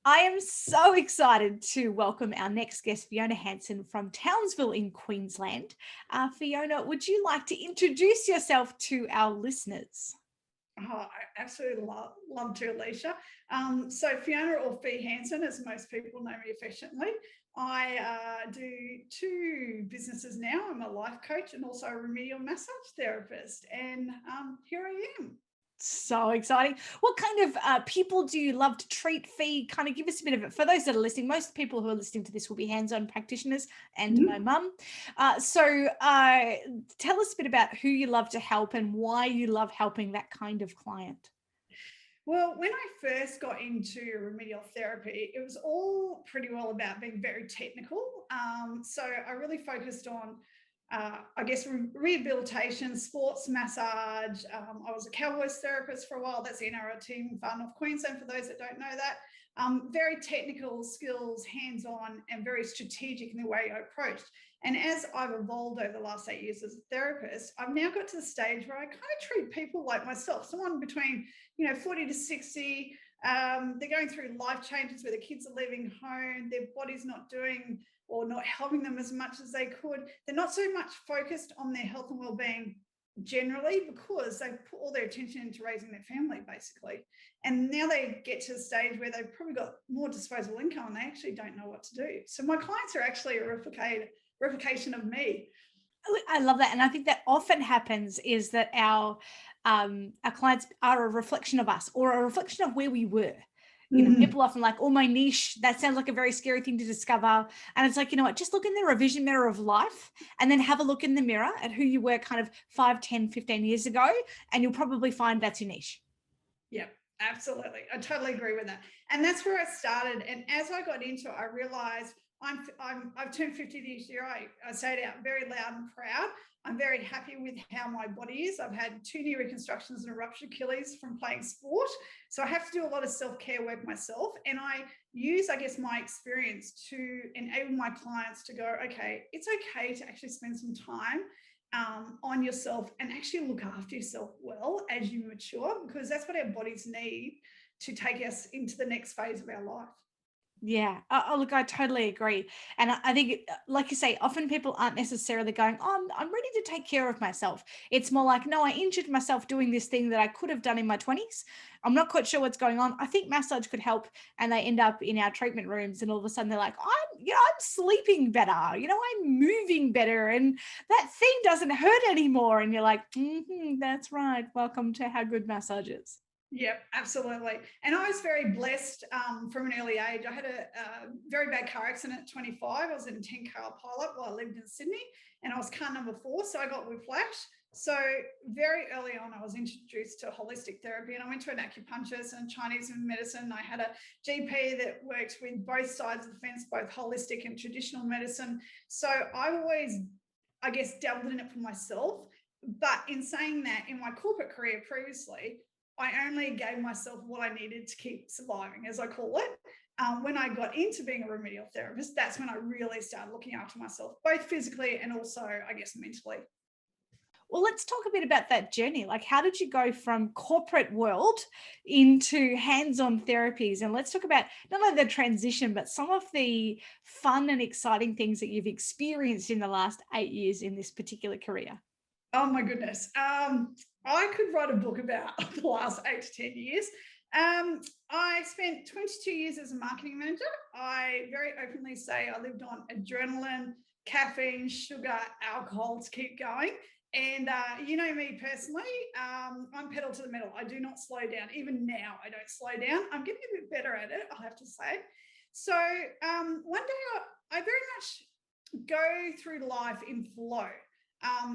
I am so excited to welcome our next guest, Fiona Hanson from Townsville in Queensland. Fiona, would you like to introduce yourself to our listeners? Oh, I absolutely love to, Alicia. So Fiona, or Fee Hanson, as most people know me affectionately. I do two businesses now. I'm a life coach and also a remedial massage therapist. And here I am. So exciting. What kind of people do you love to treat, Fee? Kind of give us a bit of it. For those that are listening, most people who are listening to this will be hands-on practitioners and my mum. So tell us a bit about who you love to help and why you love helping that kind of client. Well, when I first got into remedial therapy, it was all pretty well about being very technical. So I really focused on, rehabilitation, sports massage. I was a Cowboys therapist for a while. That's the NRL team in far north Queensland, for those that don't know that. Very technical skills, hands-on, and very strategic in the way I approached. And as I've evolved over the last 8 years as a therapist, I've now got to the stage where I kind of treat people like myself, someone between 40 to 60. They're going through life changes where the kids are leaving home, their body's not doing or not helping them as much as they could. They're not so much focused on their health and well-being generally because they put all their attention into raising their family, basically. And now they get to a stage where they've probably got more disposable income and they actually don't know what to do. So my clients are actually a replication of me. I love that. And I think that often happens is that our clients are a reflection of us or a reflection of where we were. People often like, oh, my niche, that sounds like a very scary thing to discover. And it's like, you know what, just look in the revision mirror of life and then have a look in the mirror at who you were kind of 5, 10, 15 years ago. And you'll probably find that's your niche. Yep, absolutely. I totally agree with that. And that's where I started. And as I got into it, I realized I've turned 50 this year. I say it out very loud and proud. I'm very happy with how my body is. I've had 2 knee reconstructions and a ruptured Achilles from playing sport. So I have to do a lot of self-care work myself. And I use, my experience to enable my clients to go, okay, it's okay to actually spend some time on yourself and actually look after yourself well as you mature, because that's what our bodies need to take us into the next phase of our life. Yeah. Look, I totally agree. And I think, like you say, often people aren't necessarily going, oh, I'm ready to take care of myself. It's more like, no, I injured myself doing this thing that I could have done in my 20s. I'm not quite sure what's going on. I think massage could help. And they end up in our treatment rooms and all of a sudden they're like, I'm sleeping better. I'm moving better. And that thing doesn't hurt anymore. And you're like, that's right. Welcome to how good massage is. Yep, absolutely. And I was very blessed from an early age. I had a very bad car accident at 25. I was in a 10-car pilot while I lived in Sydney, and I was car number 4, so I got whiplash. So very early on, I was introduced to holistic therapy, and I went to an acupuncturist and Chinese medicine. I had a GP that worked with both sides of the fence, both holistic and traditional medicine. So I always, dabbled in it for myself. But in saying that, in my corporate career previously, I only gave myself what I needed to keep surviving, as I call it. When I got into being a remedial therapist, that's when I really started looking after myself, both physically and also, mentally. Well, let's talk a bit about that journey. Like, how did you go from corporate world into hands-on therapies? And let's talk about not only the transition, but some of the fun and exciting things that you've experienced in the last 8 years in this particular career. Oh my goodness. I could write a book about the last 8 to 10 years. I spent 22 years as a marketing manager. I very openly say I lived on adrenaline, caffeine, sugar, alcohol to keep going. And you know me personally, I'm pedal to the metal. I do not slow down. Even now, I don't slow down. I'm getting a bit better at it, I'll have to say. So one day I very much go through life in flow.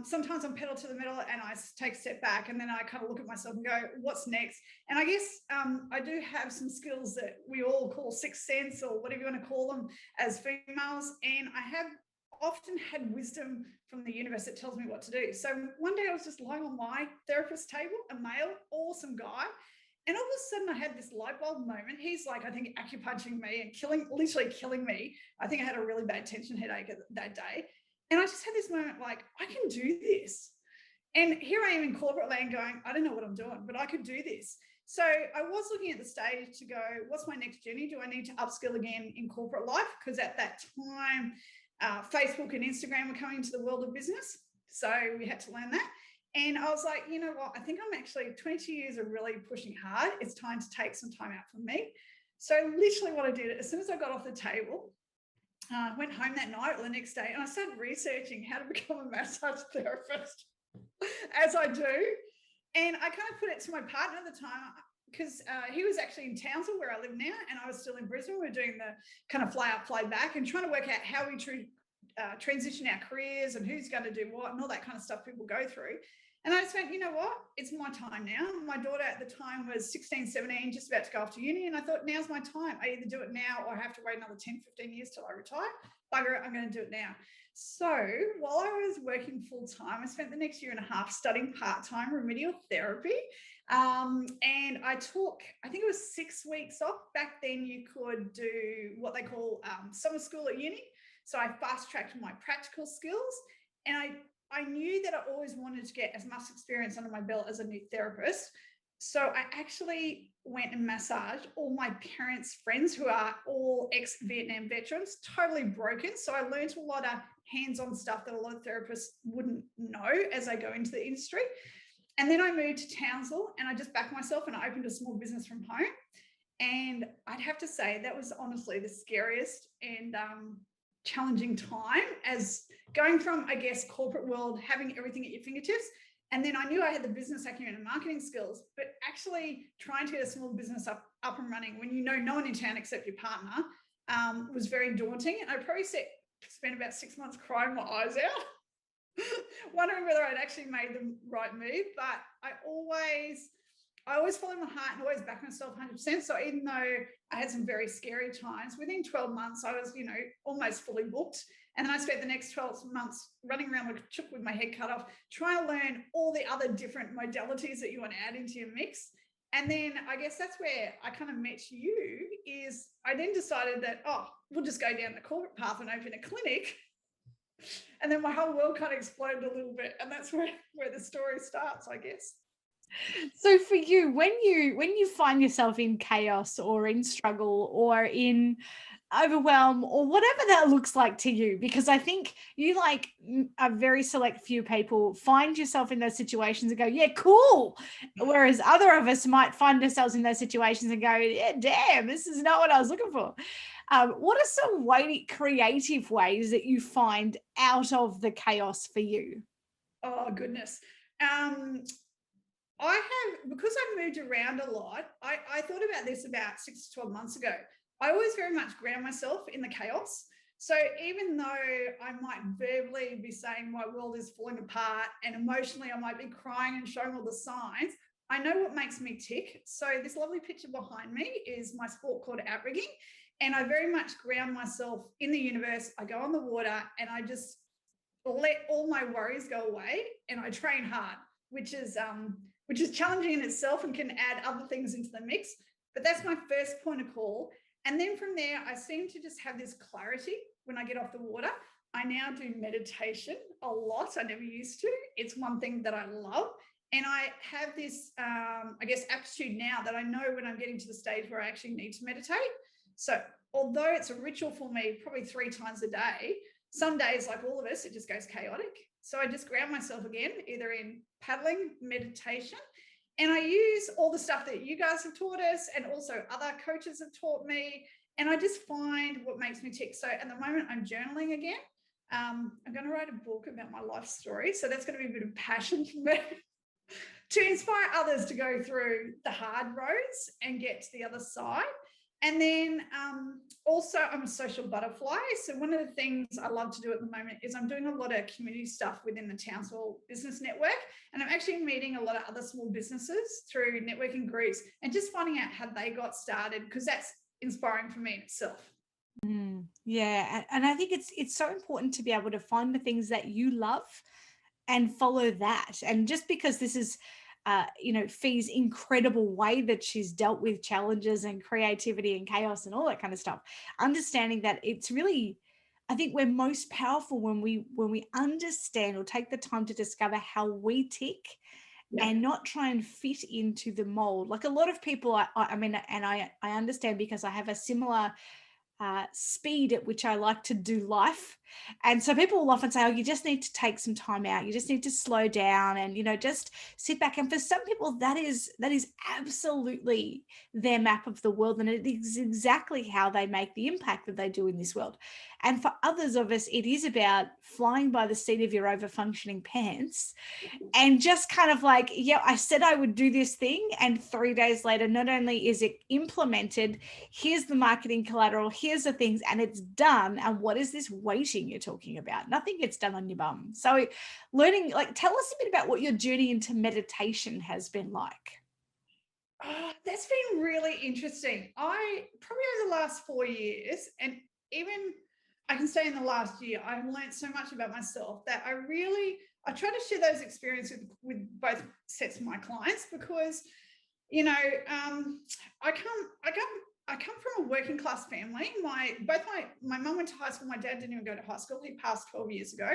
Sometimes I'm pedal to the middle and I take a step back and then I kind of look at myself and go, what's next? And I guess I do have some skills that we all call sixth sense or whatever you want to call them as females. And I have often had wisdom from the universe that tells me what to do. So one day I was just lying on my therapist's table, a male, awesome guy. And all of a sudden I had this light bulb moment. He's like, I think acupuncturing me and literally killing me. I think I had a really bad tension headache that day. And I just had this moment like, I can do this. And here I am in corporate land going, I don't know what I'm doing, but I could do this. So I was looking at the stage to go, what's my next journey? Do I need to upskill again in corporate life? Because at that time, Facebook and Instagram were coming into the world of business. So we had to learn that. And I was like, you know what? I think I'm actually 22 years of really pushing hard. It's time to take some time out for me. So literally what I did, as soon as I got off the table, went home that night or the next day, and I started researching how to become a massage therapist, as I do. And I kind of put it to my partner at the time because he was actually in Townsville, where I live now, and I was still in Brisbane. We were doing the kind of fly up, fly back, and trying to work out how we transition our careers and who's going to do what and all that kind of stuff people go through. And I just went, you know what? It's my time now. My daughter at the time was 16, 17, just about to go off to uni. And I thought, now's my time. I either do it now or I have to wait another 10, 15 years till I retire. Bugger it, I'm going to do it now. So while I was working full time, I spent the next year and a half studying part-time remedial therapy. And I took, I think it was 6 weeks off. Back then you could do what they call summer school at uni. So I fast-tracked my practical skills, and I knew that I always wanted to get as much experience under my belt as a new therapist. So I actually went and massaged all my parents' friends who are all ex-Vietnam veterans, totally broken. So I learned a lot of hands-on stuff that a lot of therapists wouldn't know as I go into the industry. And then I moved to Townsville, and I just backed myself and I opened a small business from home. And I'd have to say that was honestly the scariest and challenging time, as going from, I guess, corporate world, having everything at your fingertips. And then I knew I had the business acumen and marketing skills, but actually trying to get a small business up and running when you know no one in town except your partner was very daunting. And I probably spent about 6 months crying my eyes out, wondering whether I'd actually made the right move. But I always follow my heart and always back myself 100%. So even though I had some very scary times, within 12 months, I was, almost fully booked. And then I spent the next 12 months running around like a chook with my head cut off, trying to learn all the other different modalities that you want to add into your mix. And then I guess that's where I kind of met you, is I then decided that, we'll just go down the corporate path and open a clinic. And then my whole world kind of exploded a little bit. And that's where the story starts, I guess. So for you, when you find yourself in chaos or in struggle or in overwhelm or whatever that looks like to you, because I think you, like a very select few people, find yourself in those situations and go, yeah, cool. Whereas other of us might find ourselves in those situations and go, yeah, damn, this is not what I was looking for. What are some creative ways that you find out of the chaos for you? Oh, goodness. Because I've moved around a lot, I thought about this about 6 to 12 months ago. I always very much ground myself in the chaos. So even though I might verbally be saying my world is falling apart and emotionally I might be crying and showing all the signs, I know what makes me tick. So this lovely picture behind me is my sport called outrigging. And I very much ground myself in the universe. I go on the water and I just let all my worries go away, and I train hard, which is challenging in itself and can add other things into the mix. But that's my first point of call. And then from there, I seem to just have this clarity when I get off the water. I now do meditation a lot. I never used to. It's one thing that I love. And I have this, aptitude now that I know when I'm getting to the stage where I actually need to meditate. So although it's a ritual for me probably 3 times a day, some days, like all of us, it just goes chaotic. So I just ground myself again, either in paddling, meditation, and I use all the stuff that you guys have taught us and also other coaches have taught me. And I just find what makes me tick. So at the moment, I'm journaling again. I'm going to write a book about my life story. So that's going to be a bit of passion for me to inspire others to go through the hard roads and get to the other side. And then also I'm a social butterfly. So one of the things I love to do at the moment is I'm doing a lot of community stuff within the Townsville Business Network. And I'm actually meeting a lot of other small businesses through networking groups and just finding out how they got started, because that's inspiring for me in itself. Yeah. And I think it's so important to be able to find the things that you love and follow that. And just because this is Fee's incredible way that she's dealt with challenges and creativity and chaos and all that kind of stuff, understanding that it's really, I think we're most powerful when we understand or take the time to discover how we tick Yeah. and not try and fit into the mold. Like a lot of people, I mean, and I understand because I have a similar speed at which I like to do life. And so people will often say, oh, you just need to take some time out. You just need to slow down and, just sit back. And for some people, that is absolutely their map of the world. And it is exactly how they make the impact that they do in this world. And for others of us, it is about flying by the seat of your over functioning pants and just kind of like, yeah, I said I would do this thing. And 3 days later, not only is it implemented, here's the marketing collateral, here's the things, and it's done. And what is this waiting you're talking about? Nothing gets done on your bum. So learning, like, tell us a bit about what your journey into meditation has been like. Oh, that's been really interesting. I probably over the last 4 years, and even I can say in the last year, I've learned so much about myself that I try to share those experiences with both sets of my clients because, you know, I come from a working class family. My mum went to high school. My dad didn't even go to high school. He passed 12 years ago.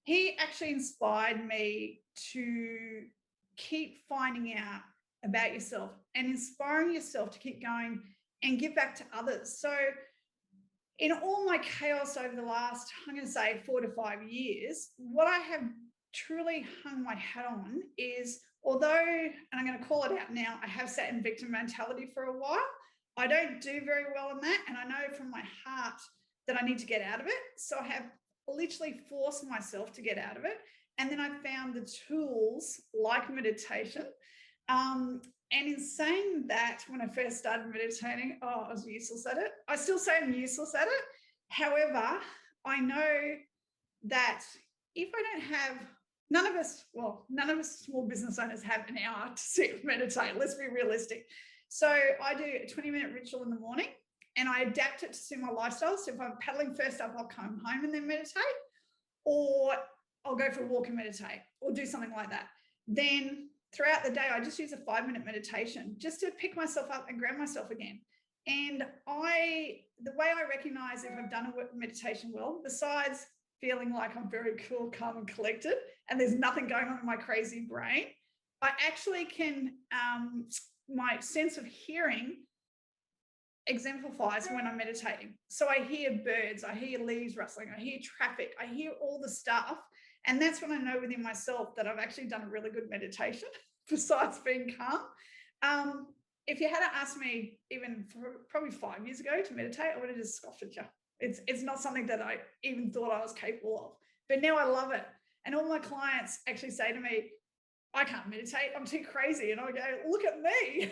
He actually inspired me to keep finding out about yourself and inspiring yourself to keep going and give back to others. So, in all my chaos over the last, I'm going to say 4 to 5 years, what I have truly hung my hat on is although, and I'm going to call it out now, I have sat in victim mentality for a while. I don't do very well in that. And I know from my heart that I need to get out of it. So I have literally forced myself to get out of it. And then I found the tools like meditation. Um, and in saying that, when I first started meditating, oh, I was useless at it. I still say I'm useless at it. However, I know that if I don't have, none of us small business owners have an hour to sit and meditate. Let's be realistic. So I do a 20-minute ritual in the morning and I adapt it to suit my lifestyle. So if I'm paddling first up, I'll come home and then meditate, or I'll go for a walk and meditate, or do something like that. Then throughout the day, I just use a 5-minute meditation just to pick myself up and ground myself again. And the way I recognize if I've done a meditation well, besides feeling like I'm very cool, calm, and collected, and there's nothing going on in my crazy brain, I actually can, my sense of hearing exemplifies when I'm meditating. So I hear birds, I hear leaves rustling, I hear traffic, I hear all the stuff. And that's when I know within myself that I've actually done a really good meditation besides being calm. If you had asked me even probably 5 years ago to meditate, I would have just scoffed at you. It's not something that I even thought I was capable of. But now I love it. And all my clients actually say to me, I can't meditate, I'm too crazy. And I go, look at me.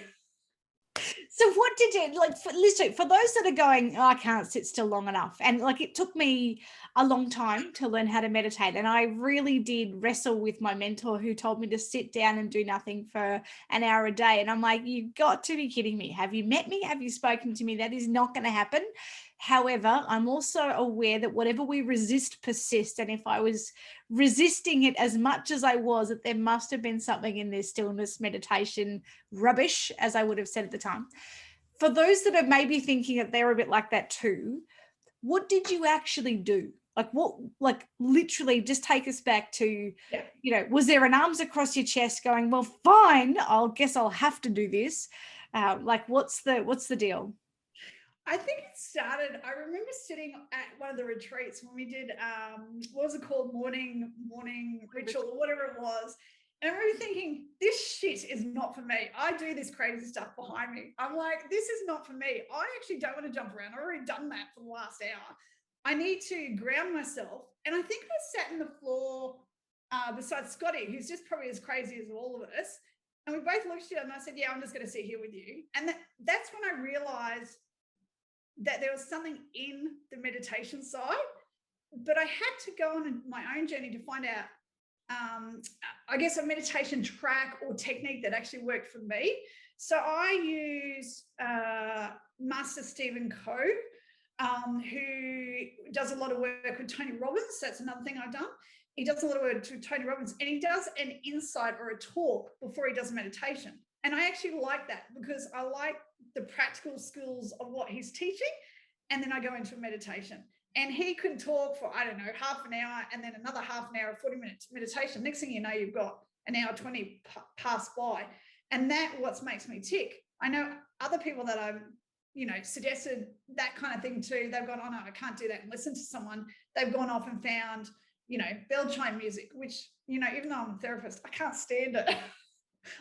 So what did you like listen for those that are going, oh, I can't sit still long enough? And like it took me a long time to learn how to meditate. And I really did wrestle with my mentor who told me to sit down and do nothing for an hour a day. And I'm like, you've got to be kidding me. Have you met me? Have you spoken to me? That is not going to happen. However, I'm also aware that whatever we resist persists. And if I was resisting it as much as I was, that there must have been something in this stillness meditation rubbish, as I would have said at the time. For those that are maybe thinking that they're a bit like that too, what did you actually do? Like literally just take us back to, Yeah. was there an arms across your chest going, well, fine, I'll have to do this. What's the deal? I think it started. I remember sitting at one of the retreats when we did what was it called, morning ritual or whatever it was, and I remember thinking, this shit is not for me. I do this crazy stuff behind me. I'm like, this is not for me. I actually don't want to jump around. I've already done that for the last hour. I need to ground myself, and I think I sat in the floor beside Scotty, who's just probably as crazy as all of us. And we both looked at each other and I said, yeah, I'm just going to sit here with you. And that's when I realized that there was something in the meditation side, but I had to go on my own journey to find out, I guess, a meditation track or technique that actually worked for me. So I use Master Stephen Cove, who does a lot of work with Tony Robbins. That's another thing I've done. He does a lot of work with Tony Robbins, and he does an insight or a talk before he does meditation. And I actually like that because I like the practical skills of what he's teaching. And then I go into a meditation. And he could talk for, I don't know, half an hour and then another half an hour, 40 minutes meditation. Next thing you know, you've got an hour 20 pass by. And that what makes me tick. I know other people that I've, suggested that kind of thing too. They've gone, oh no, I can't do that and listen to someone. They've gone off and found, bell chime music, which, even though I'm a therapist, I can't stand it.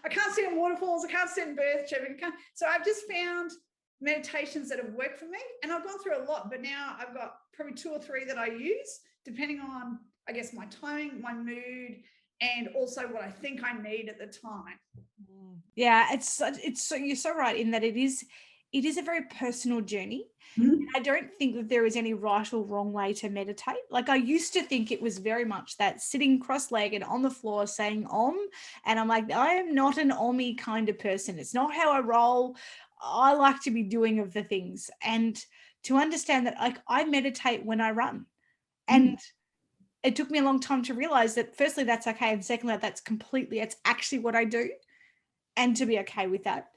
I can't stand waterfalls. I can't stand birth chirping. So I've just found meditations that have worked for me, and I've gone through a lot, but now I've got probably 2 or 3 that I use depending on, I guess, my timing, my mood, and also what I think I need at the time. Yeah, it's so, you're so right in that it is a very personal journey. Mm-hmm. I don't think that there is any right or wrong way to meditate. Like I used to think it was very much that sitting cross-legged on the floor saying om, and I'm like, I am not an ommy kind of person. It's not how I roll. I like to be doing of the things, and to understand that I meditate when I run. And it took me a long time to realize that firstly, that's okay. And secondly, it's actually what I do, and to be okay with that.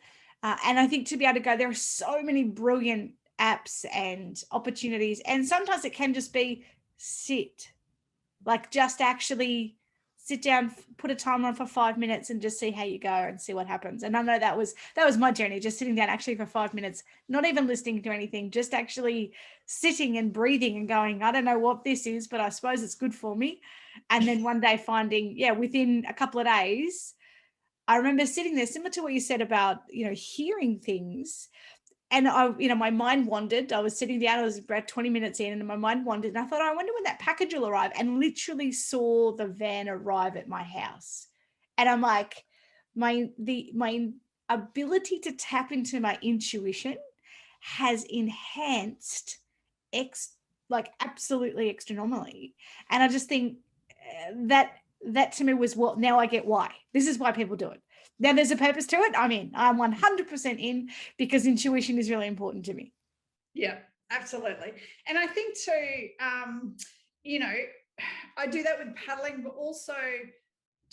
And I think to be able to go, there are so many brilliant apps and opportunities. And sometimes it can just be sit, like just actually sit down, put a timer on for 5 minutes and just see how you go and see what happens. And I know that was my journey, just sitting down actually for 5 minutes, not even listening to anything, just actually sitting and breathing and going, I don't know what this is, but I suppose it's good for me. And then one day finding, within a couple of days, I remember sitting there, similar to what you said about, hearing things. And my mind wandered. I was sitting down, I was about 20 minutes in, and my mind wandered. And I thought, I wonder when that package will arrive, and literally saw the van arrive at my house. And I'm like, my ability to tap into my intuition has enhanced absolutely extraordinarily. And I just think that to me was, well, now I get why. This is why people do it. Now there's a purpose to it. I'm in. I'm 100% in, because intuition is really important to me. Yeah, absolutely. And I think too, I do that with paddling, but also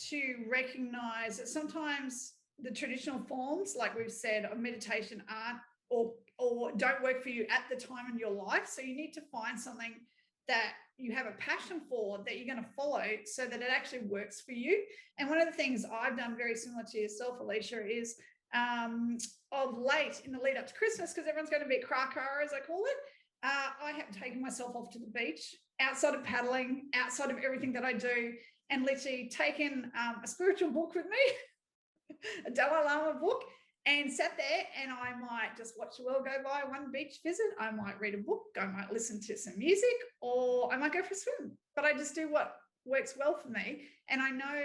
to recognize that sometimes the traditional forms, like we've said, of meditation aren't or don't work for you at the time in your life. So you need to find something that you have a passion for, that you're going to follow, so that it actually works for you. And one of the things I've done, very similar to yourself, Alicia, is of late, in the lead up to Christmas, because everyone's going to be cra-cra, as I call it, I have taken myself off to the beach, outside of paddling, outside of everything that I do, and literally taken a spiritual book with me, a Dalai Lama book, and sat there, and I might just watch the world go by, one beach visit. I might read a book, I might listen to some music, or I might go for a swim. But I just do what works well for me. And I know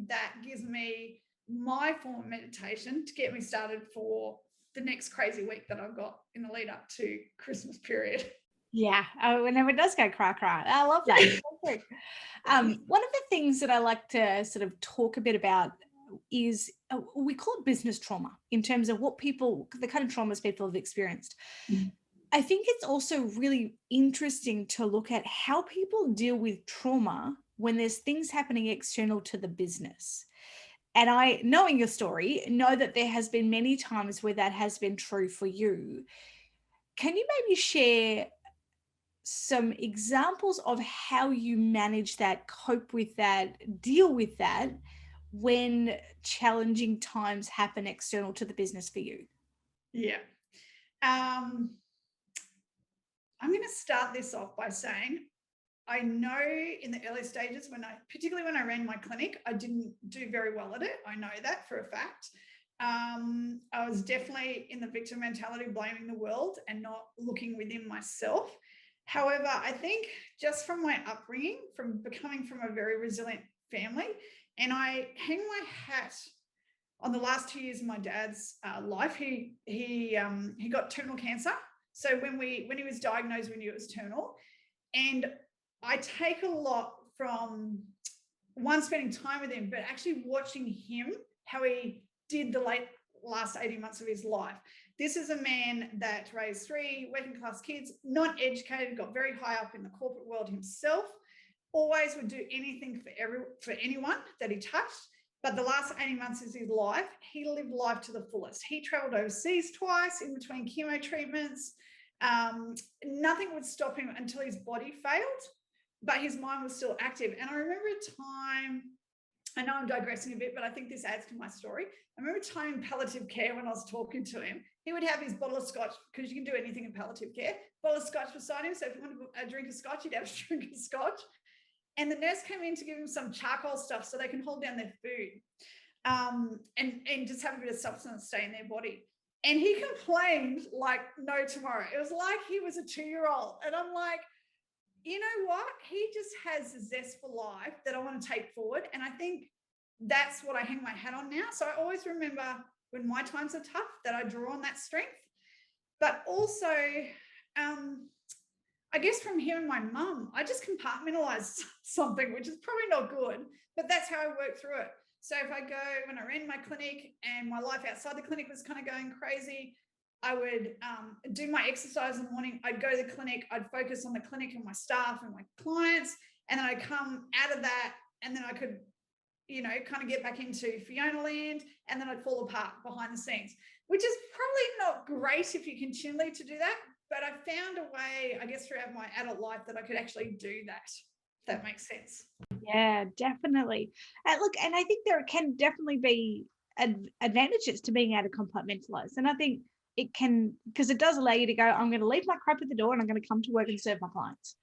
that gives me my form of meditation to get me started for the next crazy week that I've got in the lead up to Christmas period. Yeah. Oh, whenever it does go cry. I love that. One of the things that I like to sort of talk a bit about is we call it business trauma, in terms of the kind of traumas people have experienced. I think it's also really interesting to look at how people deal with trauma when there's things happening external to the business. And I, knowing your story, know that there has been many times where that has been true for you. Can you maybe share some examples of how you manage that, cope with that, deal with that when challenging times happen external to the business for you? Yeah. I'm going to start this off by saying, I know in the early stages, particularly when I ran my clinic, I didn't do very well at it. I know that for a fact. I was definitely in the victim mentality, blaming the world and not looking within myself. However, I think just from my upbringing, from becoming from a very resilient family, and I hang my hat on the last 2 years of my dad's life. He got terminal cancer. So when he was diagnosed, we knew it was terminal. And I take a lot from spending time with him, but actually watching him, how he did the last 18 months of his life. This is a man that raised 3 working class kids, not educated, got very high up in the corporate world himself, always would do anything for anyone that he touched. But the last 18 months of his life, he lived life to the fullest. He traveled overseas twice in between chemo treatments. Nothing would stop him until his body failed, but his mind was still active. And I remember a time I know I'm digressing a bit, but I think this adds to my story. I remember a time in palliative care when I was talking to him, he would have his bottle of scotch, because you can do anything in palliative care, bottle of scotch beside him. So if you want a drink of scotch, he'd have a drink of scotch. And the nurse came in to give him some charcoal stuff so they can hold down their food, and just have a bit of substance stay in their body. And he complained like no tomorrow. It was like he was a 2-year-old. And I'm like, you know what? He just has a zest for life that I want to take forward. And I think that's what I hang my hat on now. So I always remember when my times are tough that I draw on that strength. But also, I guess from hearing my mum, I just compartmentalized something, which is probably not good, but that's how I work through it. So if I go, when I ran my clinic and my life outside the clinic was kind of going crazy, I would do my exercise in the morning. I'd go to the clinic. I'd focus on the clinic and my staff and my clients. And then I'd come out of that, and then I could, kind of get back into Fiona land, and then I'd fall apart behind the scenes, which is probably not great if you continually to do that. But I found a way, I guess, throughout my adult life that I could actually do that. If that makes sense. Yeah, definitely. And look, and I think there can definitely be advantages to being able to compartmentalize. And I think it can, because it does allow you to go, I'm going to leave my crap at the door and I'm going to come to work and serve my clients.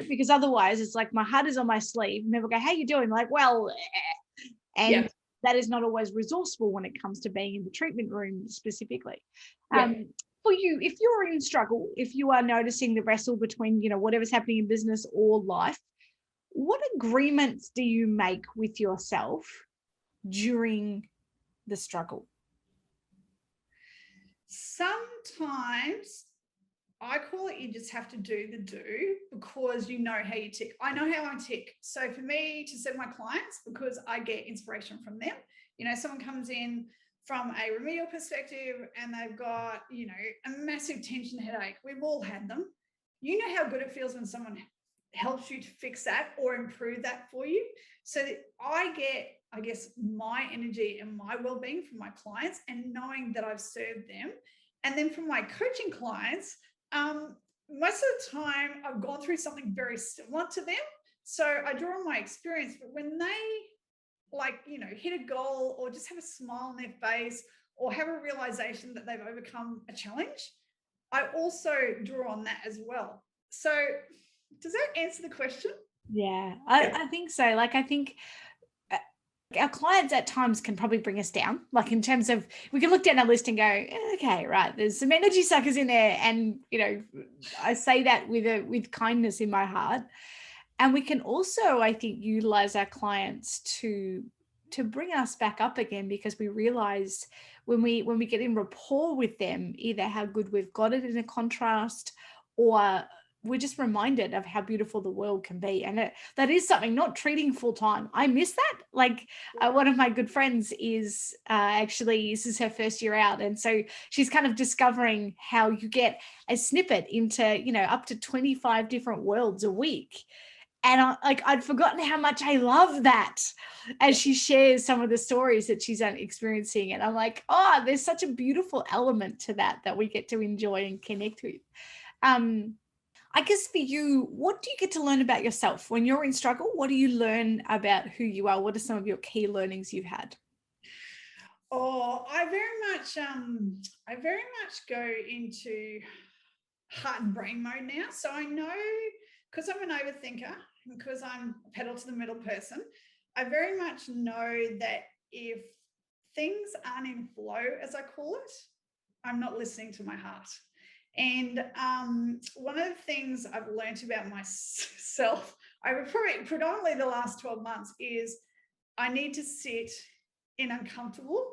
Because otherwise it's like my heart is on my sleeve. And people go, how you doing? Like, well, and that is not always resourceful when it comes to being in the treatment room specifically. For you, if you're in struggle, if you are noticing the wrestle between, whatever's happening in business or life, what agreements do you make with yourself during the struggle? Sometimes I call it, you just have to do the do, because you know how you tick. I know how I tick. So for me to serve my clients, because I get inspiration from them, someone comes in from a remedial perspective and they've got, a massive tension headache. We've all had them. You know how good it feels when someone helps you to fix that or improve that for you. So that I get, I guess, my energy and my well-being from my clients, and knowing that I've served them. And then from my coaching clients, most of the time I've gone through something very similar to them. So I draw on my experience, but when they hit a goal or just have a smile on their face or have a realization that they've overcome a challenge, I also draw on that as well. So does that answer the question? Yeah, I think so. Like, I think our clients at times can probably bring us down, like in terms of, we can look down our list and go, okay, right, there's some energy suckers in there. And, I say that with kindness in my heart. And we can also, I think, utilize our clients to bring us back up again, because we realize when we get in rapport with them, either how good we've got it in a contrast, or we're just reminded of how beautiful the world can be. And that is something, not treating full time. I miss that. Like, one of my good friends is actually, this is her first year out. And so she's kind of discovering how you get a snippet into, up to 25 different worlds a week. And I'd forgotten how much I love that, as she shares some of the stories that she's experiencing. And I'm like, oh, there's such a beautiful element to that we get to enjoy and connect with. I guess for you, what do you get to learn about yourself when you're in struggle? What do you learn about who you are? What are some of your key learnings you've had? Oh, I very much go into heart and brain mode now. So I know, because I'm an overthinker, because I'm a pedal to the metal person, I very much know that if things aren't in flow, as I call it, I'm not listening to my heart. And one of the things I've learned about myself over predominantly the last 12 months is I need to sit in uncomfortable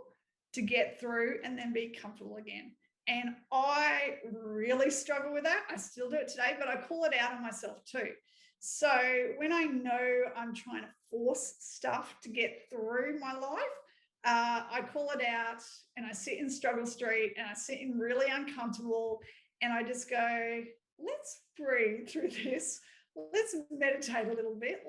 to get through and then be comfortable again. And I really struggle with that. I still do it today, but I call it out on myself too. So when I know I'm trying to force stuff to get through my life, I call it out and I sit in struggle street and I sit in really uncomfortable and I just go, let's breathe through this. Let's meditate a little bit.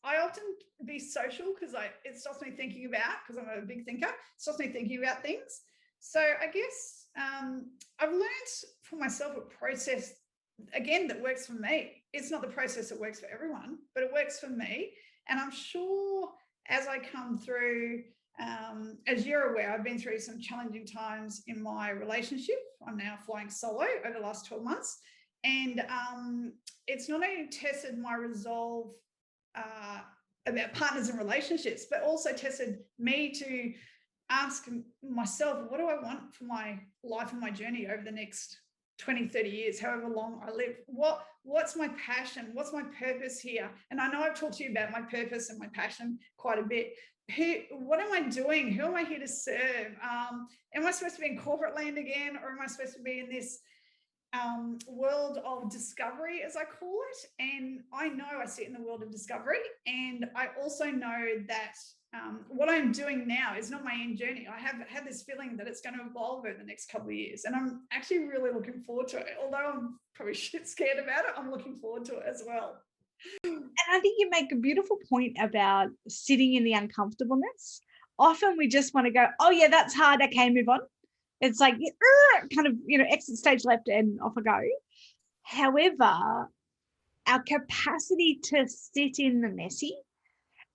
I often be social because it stops me thinking about, because I'm a big thinker, it stops me thinking about things. So I guess I've learned for myself a process, again, that works for me. It's not the process that works for everyone, but it works for me. And I'm sure as I come through, as you're aware, I've been through some challenging times in my relationship. I'm now flying solo over the last 12 months. And it's not only tested my resolve about partners and relationships, but also tested me to ask myself, what do I want for my life and my journey over the next 20, 30 years, however long I live? What's my passion? What's my purpose here? And I know I've talked to you about my purpose and my passion quite a bit. What am I doing? Who am I here to serve? Am I supposed to be in corporate land again, or am I supposed to be in this world of discovery, as I call it? And I know I sit in the world of discovery, and I also know that what I'm doing now is not my end journey. I have had this feeling that it's going to evolve over the next couple of years, and I'm actually really looking forward to it. Although I'm probably shit scared about it, I'm looking forward to it as well. And I think you make a beautiful point about sitting in the uncomfortableness. Often we just want to go, oh yeah, that's hard. Okay, move on. It's like kind of, exit stage left and off I go. However, our capacity to sit in the messy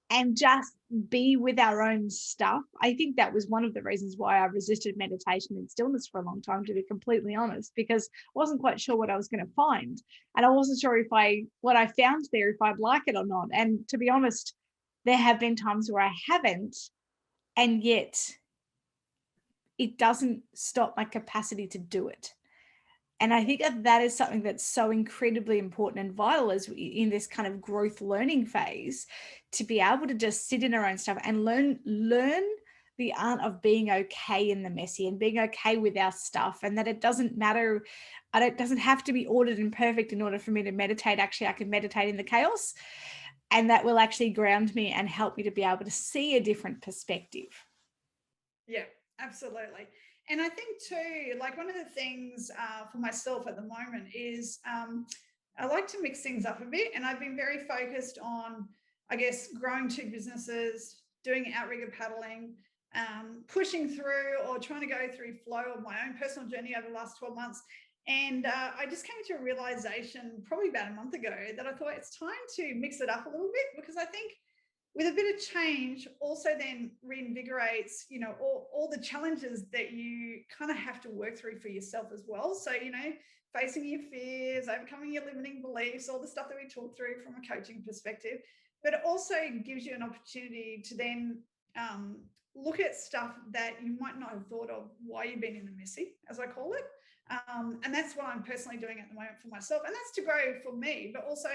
and just be with our own stuff. I think that was one of the reasons why I resisted meditation and stillness for a long time, to be completely honest, because I wasn't quite sure what I was going to find. And I wasn't sure what I found there, if I'd like it or not. And to be honest, there have been times where I haven't, and yet it doesn't stop my capacity to do it. And I think that is something that's so incredibly important and vital as in this kind of growth learning phase, to be able to just sit in our own stuff and learn the art of being okay in the messy and being okay with our stuff, and that it doesn't matter. It doesn't have to be ordered and perfect in order for me to meditate. Actually, I can meditate in the chaos, and that will actually ground me and help me to be able to see a different perspective. Yeah, absolutely. And I think too, like one of the things for myself at the moment is I like to mix things up a bit. And I've been very focused on, I guess, growing two businesses, doing outrigger paddling, pushing through or trying to go through flow of my own personal journey over the last 12 months. And I just came to a realization probably about a month ago that I thought it's time to mix it up a little bit, because I think with a bit of change also then reinvigorates, all the challenges that you kind of have to work through for yourself as well. So, facing your fears, overcoming your limiting beliefs, all the stuff that we talk through from a coaching perspective, but it also gives you an opportunity to then look at stuff that you might not have thought of while you've been in the messy, as I call it. And that's what I'm personally doing at the moment for myself. And that's to grow for me, but also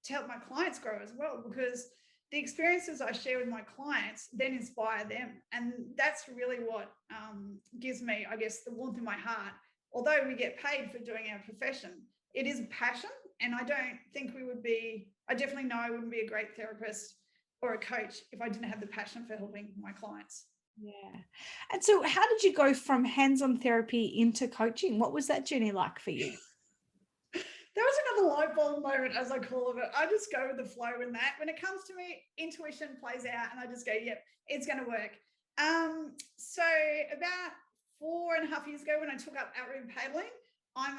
to help my clients grow as well, because the experiences I share with my clients then inspire them. And that's really what gives me, I guess, the warmth in my heart. Although we get paid for doing our profession, it is a passion. And I don't think I definitely know I wouldn't be a great therapist or a coach if I didn't have the passion for helping my clients. Yeah. And so how did you go from hands-on therapy into coaching? What was that journey like for you? There was another light bulb moment, as I call it. I just go with the flow in that. When it comes to me, intuition plays out and I just go, yep, it's going to work. So about 4.5 years ago, when I took up outrigger paddling, I'm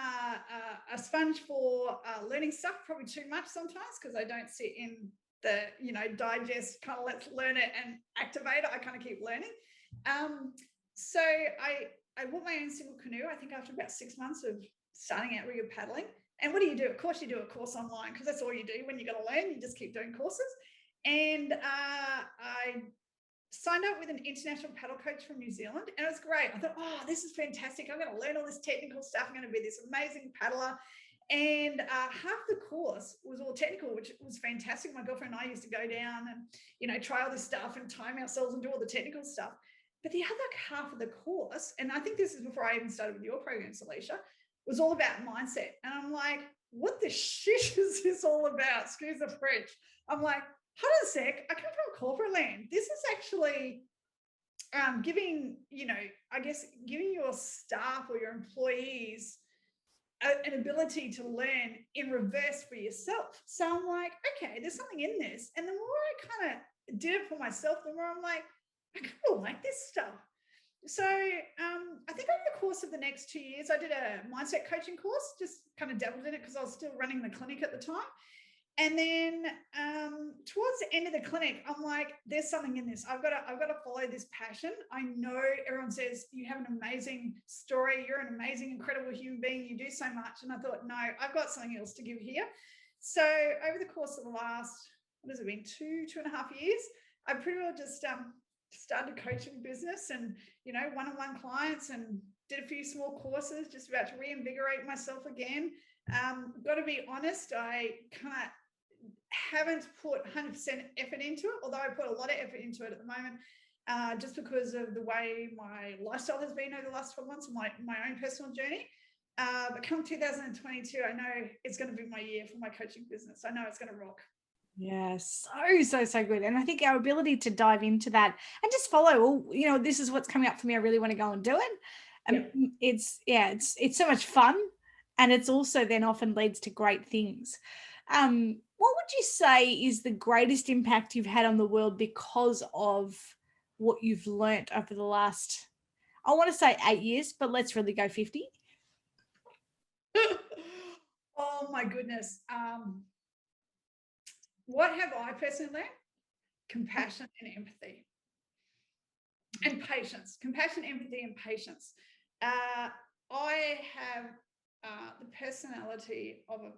a sponge for learning stuff, probably too much sometimes, because I don't sit in the, digest, kind of let's learn it and activate it. I kind of keep learning. So I bought my own single canoe, I think after about 6 months of starting outrigger paddling. And what do you do? Of course, you do a course online, because that's all you do when you're going to learn. You just keep doing courses. And I signed up with an international paddle coach from New Zealand, and it was great. I thought, oh, this is fantastic. I'm going to learn all this technical stuff. I'm going to be this amazing paddler. And half the course was all technical, which was fantastic. My girlfriend and I used to go down and, try all this stuff and time ourselves and do all the technical stuff. But the other half of the course, and I think this is before I even started with your program, Salisha, was all about mindset. And I'm like, what the shit is this all about? Excuse the French. I'm like, hold on a sec. I come from corporate land. This is actually giving your staff or your employees an ability to learn in reverse for yourself. So I'm like, okay, there's something in this. And the more I kind of did it for myself, the more I'm like, I kind of like this stuff. So I think over the course of the next 2 years, I did a mindset coaching course, just kind of dabbled in it because I was still running the clinic at the time. And then towards the end of the clinic, I'm like, there's something in this. I've got to follow this passion. I know everyone says you have an amazing story. You're an amazing, incredible human being. You do so much. And I thought, no, I've got something else to give here. So over the course of the last, what has it been, 2.5 years, I pretty well just started a coaching business and, one-on-one clients, and did a few small courses, just about to reinvigorate myself again. Got to be honest, I kind of haven't put 100% effort into it, although I put a lot of effort into it at the moment, just because of the way my lifestyle has been over the last 12 months and my own personal journey. But come 2022, I know it's going to be my year for my coaching business. I know it's going to rock. Yeah, so good. And I think our ability to dive into that and just follow, this is what's coming up for me. I really want to go and do it. It's so much fun. And it's also then often leads to great things. What would you say is the greatest impact you've had on the world because of what you've learnt over the last, I want to say 8 years, but let's really go 50? Oh my goodness. What have I personally learned? Compassion and empathy. And patience. Compassion, empathy, and patience. I have the personality of a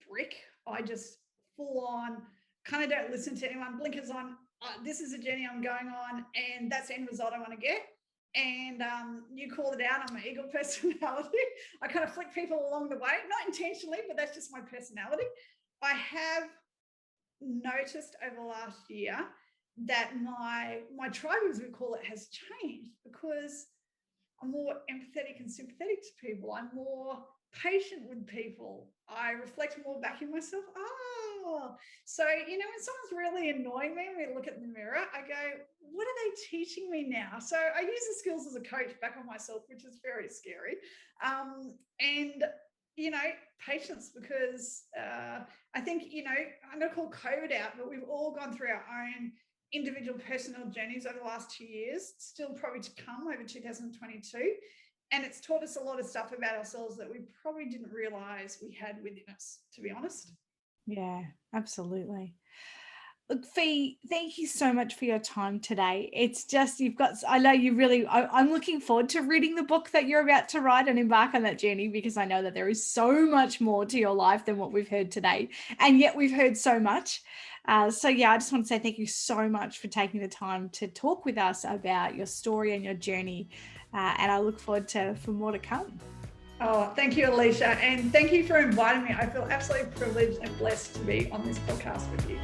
brick. I just full on, kind of don't listen to anyone, blinkers on. This is a journey I'm going on, and that's the end result I want to get. And you called it out on my eagle personality. I kind of flick people along the way, not intentionally, but that's just my personality. I have noticed over the last year that my tribe, as we call it, has changed, because I'm more empathetic and sympathetic to people. I'm more patient with people. I reflect more back in myself. So, when someone's really annoying me, when we look at the mirror, I go, what are they teaching me now? So I use the skills as a coach back on myself, which is very scary. And patience, because I think, I'm going to call COVID out, but we've all gone through our own individual personal journeys over the last 2 years, still probably to come over 2022. And it's taught us a lot of stuff about ourselves that we probably didn't realize we had within us, to be honest. Yeah, absolutely. Look, Fee, thank you so much for your time today. It's just, I know you really, I'm looking forward to reading the book that you're about to write and embark on that journey, because I know that there is so much more to your life than what we've heard today. And yet we've heard so much. I just want to say thank you so much for taking the time to talk with us about your story and your journey. And I look forward for more to come. Oh, thank you, Alicia. And thank you for inviting me. I feel absolutely privileged and blessed to be on this podcast with you.